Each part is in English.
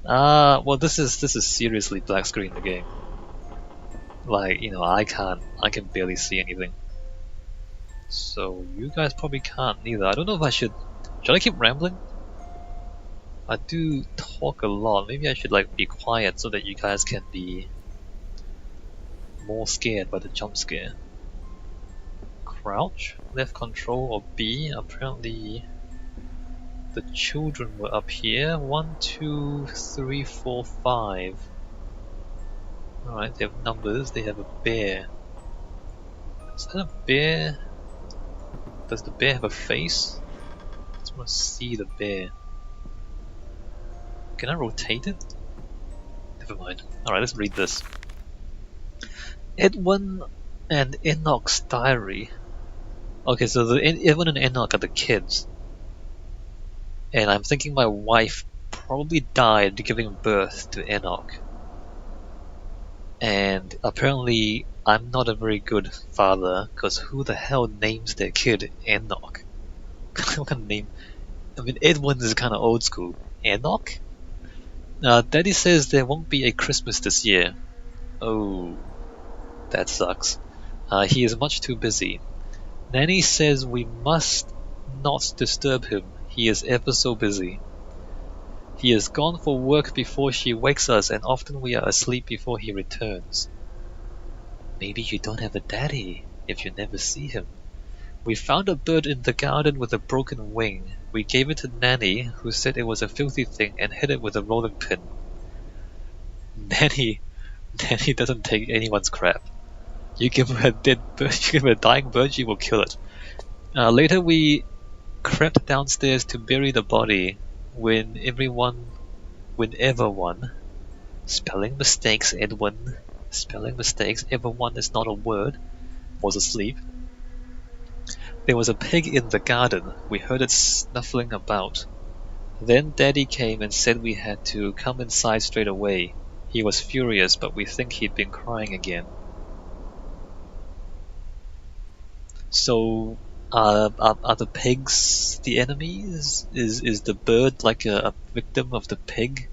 Well, this is seriously black screen the game. Like, I can barely see anything. So you guys probably can't neither. I don't know if should I keep rambling? I do talk a lot. Maybe I should like be quiet so that you guys can be more scared by the jump scare. Crouch, left control or B. Apparently the children were up here. 1, 2, 3, 4, 5. Alright, they have numbers. They have a bear. Is that a bear? Does the bear have a face? I just want to see the bear. Can I rotate it? Never mind. Alright, let's read this. Edwin and Enoch's diary. Okay, so Edwin and Enoch are the kids. And I'm thinking my wife probably died giving birth to Enoch. And apparently I'm not a very good father, because who the hell names their kid Enoch? What kind of name? I mean, Edwin is kind of old school. Enoch? Daddy says there won't be a Christmas this year. Oh, that sucks. He is much too busy. Nanny says we must not disturb him. He is ever so busy. He is gone for work before she wakes us, and often we are asleep before he returns. Maybe you don't have a daddy if you never see him. We found a bird in the garden with a broken wing. We gave it to Nanny, who said it was a filthy thing, and hit it with a rolling pin. Nanny doesn't take anyone's crap. You give her a dead bird, you give her a dying bird, she will kill it. Later we crept downstairs to bury the body when everyone, spelling mistakes, Edwin, spelling mistakes, everyone is not a word, was asleep. There was a pig in the garden. We heard it snuffling about. Then Daddy came and said we had to come inside straight away. He was furious, but we think he'd been crying again. So, are the pigs the enemies? Is the bird like a victim of the pig?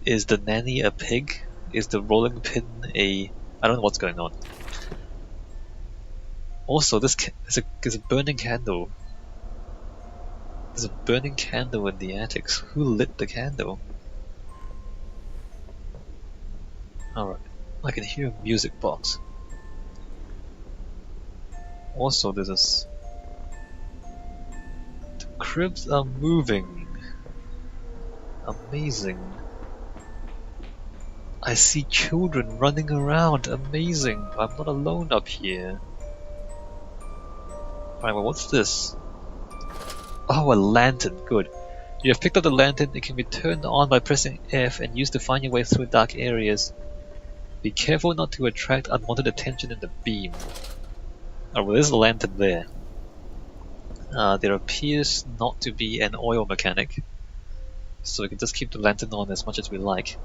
Is the nanny a pig? Is the rolling pin a... I don't know what's going on. Also, there's a burning candle. There's a burning candle in the attics. Who lit the candle? Alright, I can hear a music box. Also, there's this... The cribs are moving. Amazing. I see children running around. Amazing. I'm not alone up here. Alright, well, what's this? Oh, a lantern. Good. You have picked up the lantern. It can be turned on by pressing F and used to find your way through dark areas. Be careful not to attract unwanted attention in the beam. Oh, well, there's a lantern there. There appears not to be an oil mechanic, so we can just keep the lantern on as much as we like.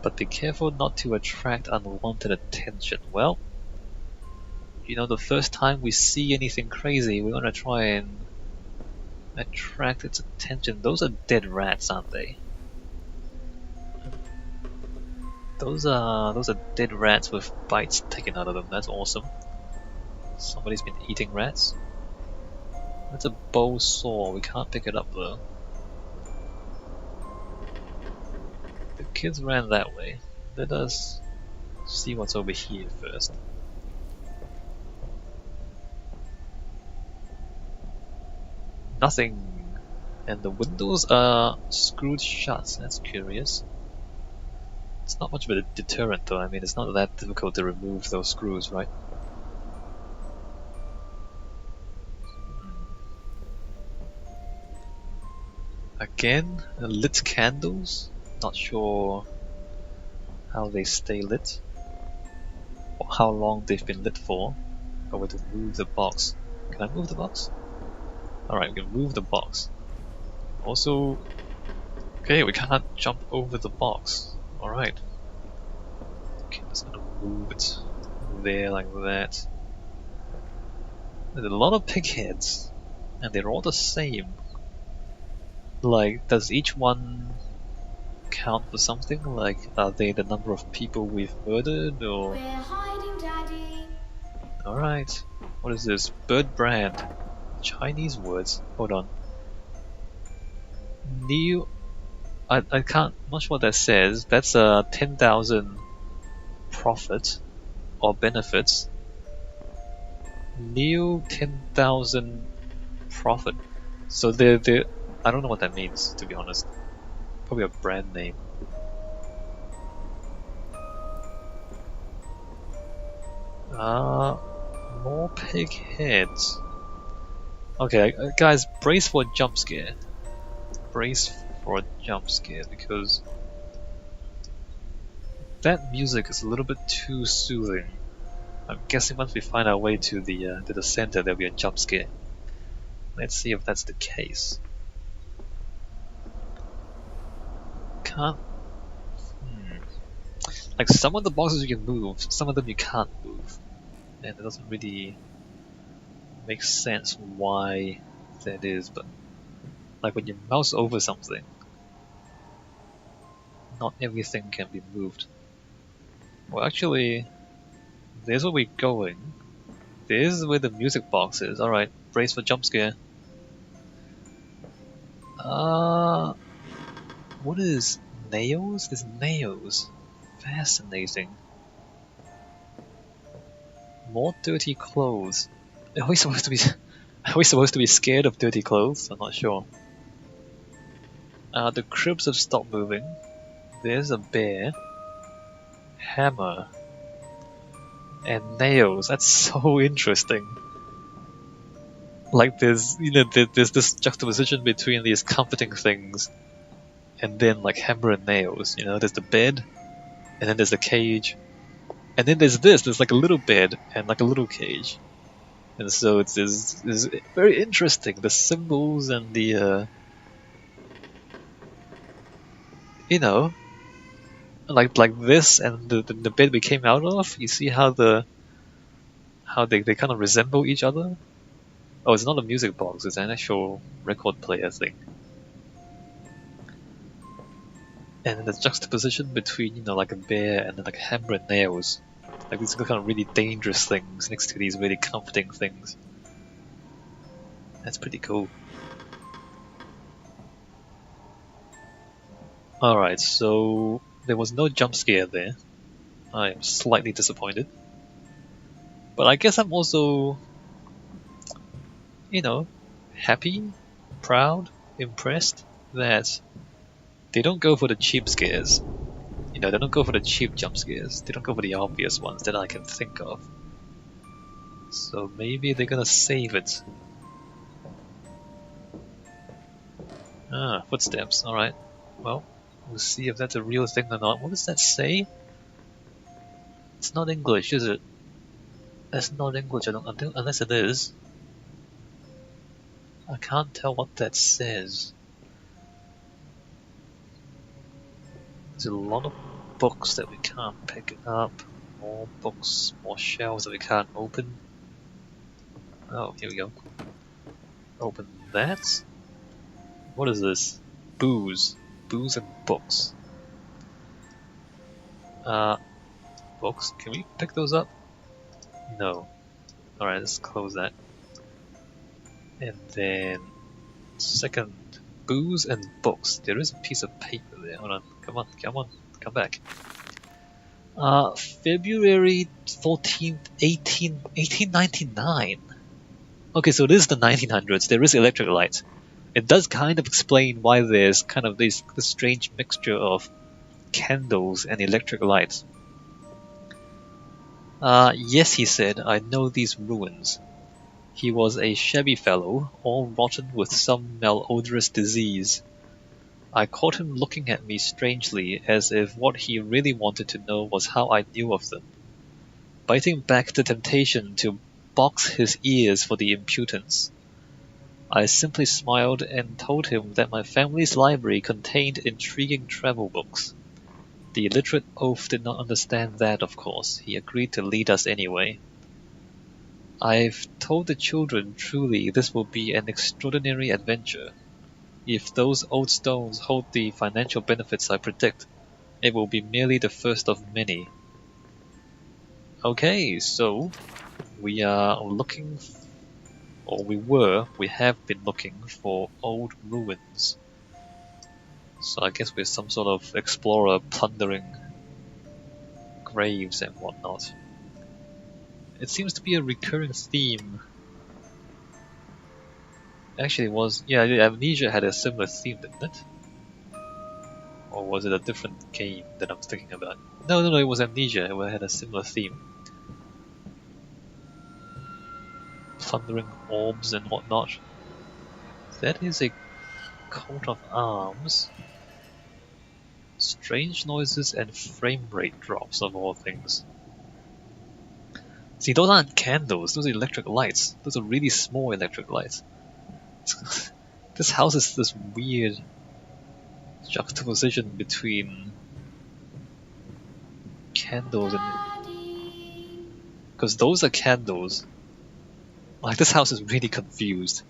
But be careful not to attract unwanted attention. Well, the first time we see anything crazy, we want to try and attract its attention. Those are dead rats, aren't they? Those are dead rats with bites taken out of them. That's awesome. Somebody's been eating rats. That's a bow saw. We can't pick it up though. The kids ran that way. Let us see what's over here first. Nothing. And the windows are screwed shut. That's curious. It's not much of a deterrent though. I mean, it's not that difficult to remove those screws, right? Again, lit candles. Not sure how they stay lit, or how long they've been lit for. But we have to move the box. Can I move the box? Alright, we can move the box. Also, okay, we can't jump over the box. Alright. Okay, I'm just gonna move it there like that. There's a lot of pig heads, and they're all the same. Like, does each one count for something? Like, are they the number of people we've murdered, or... We're hiding, Daddy. Alright. What is this? Bird brand. Chinese words. Hold on. New... I can't... I'm not sure what that says. That's 10,000 profit or benefits. New 10,000 profit. So they're... I don't know what that means, to be honest. Probably a brand name. More pig heads. Okay, guys, brace for a jump scare. Brace for a jump scare, because that music is a little bit too soothing. I'm guessing once we find our way to the center, there'll be a jump scare. Let's see if that's the case. Can't. Like, some of the boxes you can move, some of them you can't move, and it doesn't really make sense why that is. But like when you mouse over something, not everything can be moved. Well, actually, there's where we're going. This is where the music box is. Alright, brace for jump scare. What is nails? There's nails. Fascinating. More dirty clothes. Are we supposed to be? Are we supposed to be scared of dirty clothes? I'm not sure. The cribs have stopped moving. There's a bear. Hammer. And nails. That's so interesting. Like there's this juxtaposition between these comforting things and then like hammer and nails. There's the bed, and then there's the cage, and then there's like a little bed and like a little cage. And so it's very interesting, the symbols and the like this and the bed we came out of. You see how they kind of resemble each other. Oh, it's not a music box, it's an actual record player thing. And the juxtaposition between, like a bear and then like hammer and nails. Like these kind of really dangerous things next to these really comforting things. That's pretty cool. Alright, so there was no jump scare there. I am slightly disappointed. But I guess I'm also, happy, proud, impressed that they don't go for the cheap scares. They don't go for the cheap jump scares. They don't go for the obvious ones that I can think of. So maybe they're gonna save it. Footsteps. Alright. Well, we'll see if that's a real thing or not. What does that say? It's not English, is it? That's not English, I don't unless it is. I can't tell what that says. There's a lot of books that we can't pick up. More books, more shelves that we can't open. Oh, here we go. Open that. What is this? Booze. Booze and books. Books? Can we pick those up? No. Alright, let's close that. And then... second, booze and books. There is a piece of paper there. Hold on. Come on. Come back. February 14th, 1899. Okay, so this is the 1900s. There is electric light. It does kind of explain why there's kind of this strange mixture of candles and electric light. Yes, he said, I know these ruins. He was a shabby fellow, all rotten with some malodorous disease. I caught him looking at me strangely, as if what he really wanted to know was how I knew of them. Biting back the temptation to box his ears for the impudence, I simply smiled and told him that my family's library contained intriguing travel books. The illiterate oaf did not understand that, of course. He agreed to lead us anyway. I've told the children truly this will be an extraordinary adventure. If those old stones hold the financial benefits I predict, it will be merely the first of many. Okay, so we are looking, we have been looking for old ruins. So I guess we're some sort of explorer plundering graves and whatnot. It seems to be a recurring theme. Actually, it was, yeah, Amnesia had a similar theme, didn't it? Or was it a different game that I'm thinking about? No, it was Amnesia. It had a similar theme. Plundering orbs and whatnot. That is a coat of arms. Strange noises and frame rate drops of all things. See, those aren't candles, those are electric lights. Those are really small electric lights. This house is this weird juxtaposition between candles and... Because those are candles. Like, this house is really confused.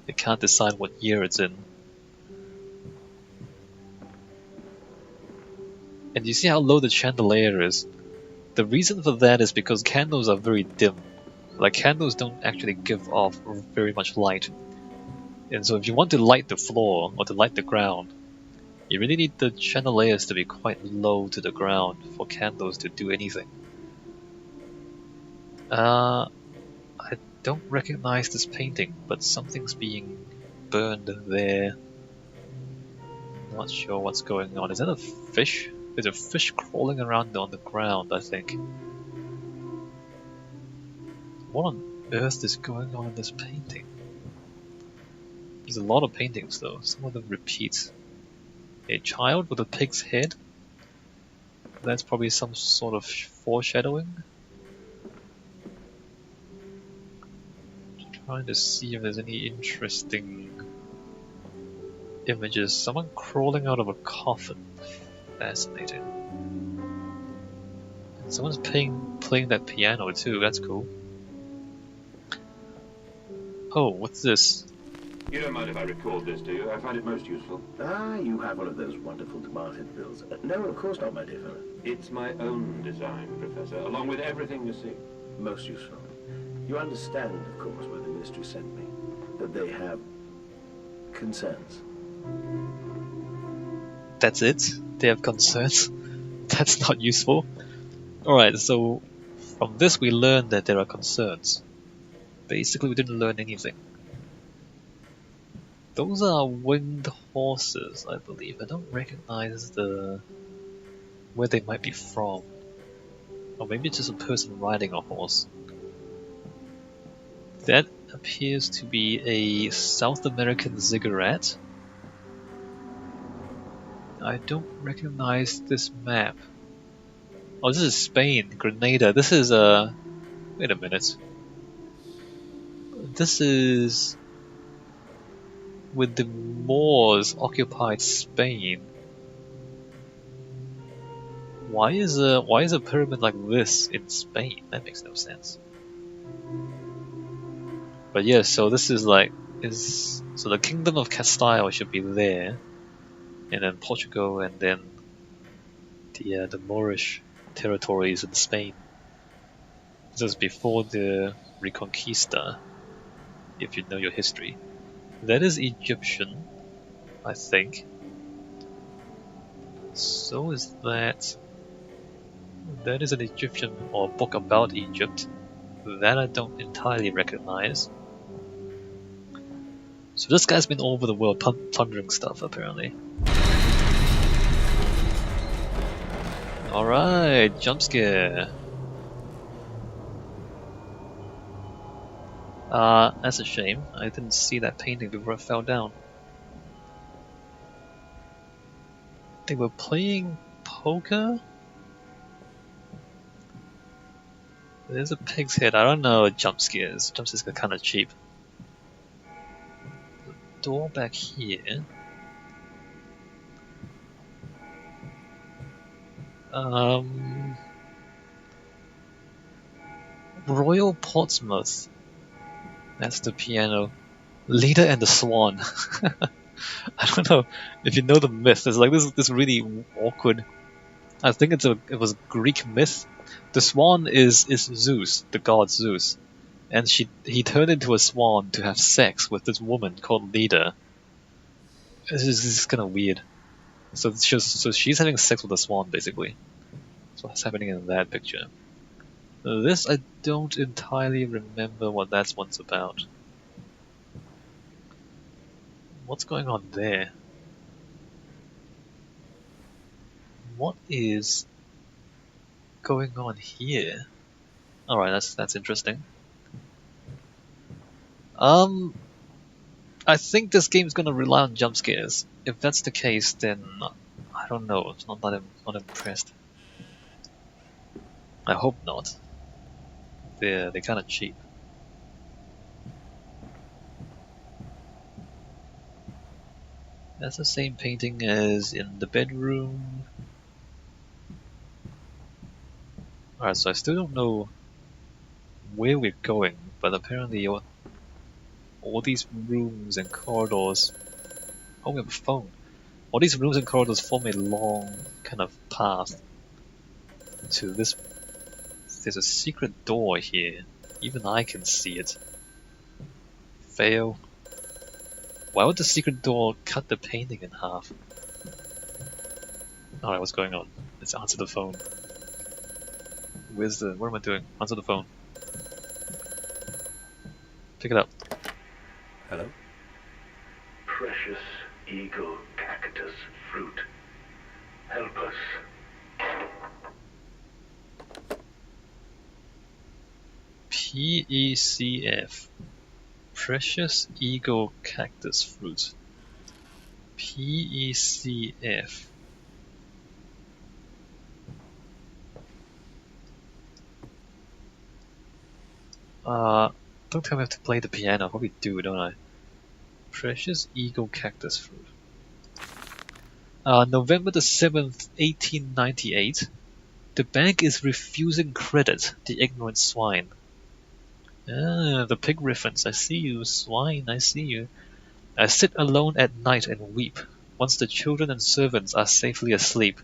It can't decide what year it's in. And you see how low the chandelier is? The reason for that is because candles are very dim. Like, candles don't actually give off very much light. And so if you want to light the floor, or to light the ground, you really need the chandeliers to be quite low to the ground for candles to do anything. I don't recognize this painting, but something's being burned there. Not sure what's going on. Is that a fish? There's a fish crawling around on the ground, I think. What on earth is going on in this painting? There's a lot of paintings though, some of them repeat. A child with a pig's head? That's probably some sort of foreshadowing. Trying to see if there's any interesting images. Someone crawling out of a coffin. Fascinating. And someone's playing that piano too, that's cool. Oh, what's this? You don't mind if I record this, do you? I find it most useful. Ah, you have one of those wonderful tomated bills. No, of course not, my dear fellow. It's my own design, Professor, along with everything you see. Most useful. You understand, of course, why the ministry sent me. That they have concerns. That's it? They have concerns? That's not useful. Alright, so from this we learned that there are concerns. Basically we didn't learn anything. Those are winged horses, I believe. I don't recognize where they might be from. Or maybe it's just a person riding a horse. That appears to be a South American ziggurat. I don't recognize this map. Oh, this is Spain, Grenada. This is wait a minute. This is when the Moors occupied Spain. Why is a pyramid like this in Spain? That makes no sense. But yeah, so this is like so the Kingdom of Castile should be there, and then Portugal, and then the Moorish territories in Spain. This is before the Reconquista, if you know your history. That is Egyptian, I think. So is that. That is an Egyptian or book about Egypt. That I don't entirely recognize. So this guy's been all over the world plundering stuff, apparently. Alright, jump scare. That's a shame. I didn't see that painting before it fell down. They were playing poker? There's a pig's head. I don't know jump scares. Jump scares are kind of cheap. The door back here. Royal Portsmouth. That's the piano. Leader and the Swan. I don't know if you know the myth. There's like this really awkward. I think it was Greek myth. The swan is Zeus, the god Zeus, and he turned into a swan to have sex with this woman called Leda. This is kind of weird. So she's having sex with a swan basically. That's what's happening in that picture. This I don't entirely remember what that one's about. What's going on there? What is going on here? Alright, that's interesting. I think this game's gonna rely on jump scares. If that's the case, then I don't know. It's not impressed. I hope not. They're kind of cheap. That's the same painting as in the bedroom. Alright, so I still don't know where we're going, but apparently all these rooms and corridors. Oh, we have a phone. All these rooms and corridors form a long kind of path to this. There's a secret door here. Even I can see it. Fail. Why would the secret door cut the painting in half? Alright, what's going on? Let's answer the phone. What am I doing? Answer the phone. Pick it up. Hello? Precious eagle cactus fruit. Help us. PECF. Precious Eagle Cactus Fruit. PECF. Don't tell me I have to play the piano. I probably do, don't I? Precious Eagle Cactus Fruit. November the 7th, 1898. The bank is refusing credit, the ignorant swine. Ah, the pig reference. I see you, swine, I see you. I sit alone at night and weep, once the children and servants are safely asleep,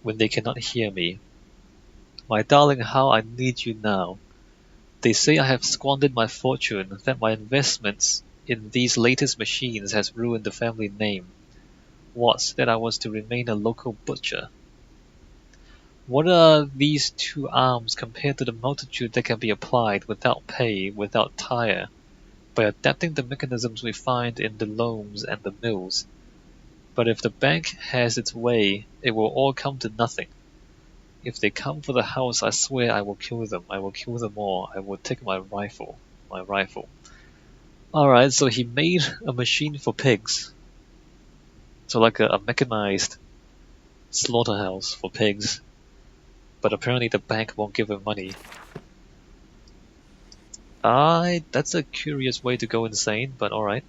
when they cannot hear me. My darling, how I need you now. They say I have squandered my fortune, that my investments in these latest machines has ruined the family name. What, that I was to remain a local butcher? What are these 2 arms compared to the multitude that can be applied without pay, without tire, by adapting the mechanisms we find in the loams and the mills? But if the bank has its way, it will all come to nothing. If they come for the house, I swear I will kill them. I will kill them all. I will take my rifle. Alright, so he made a machine for pigs. So like a mechanized slaughterhouse for pigs. But apparently the bank won't give him money. That's a curious way to go insane, but alright.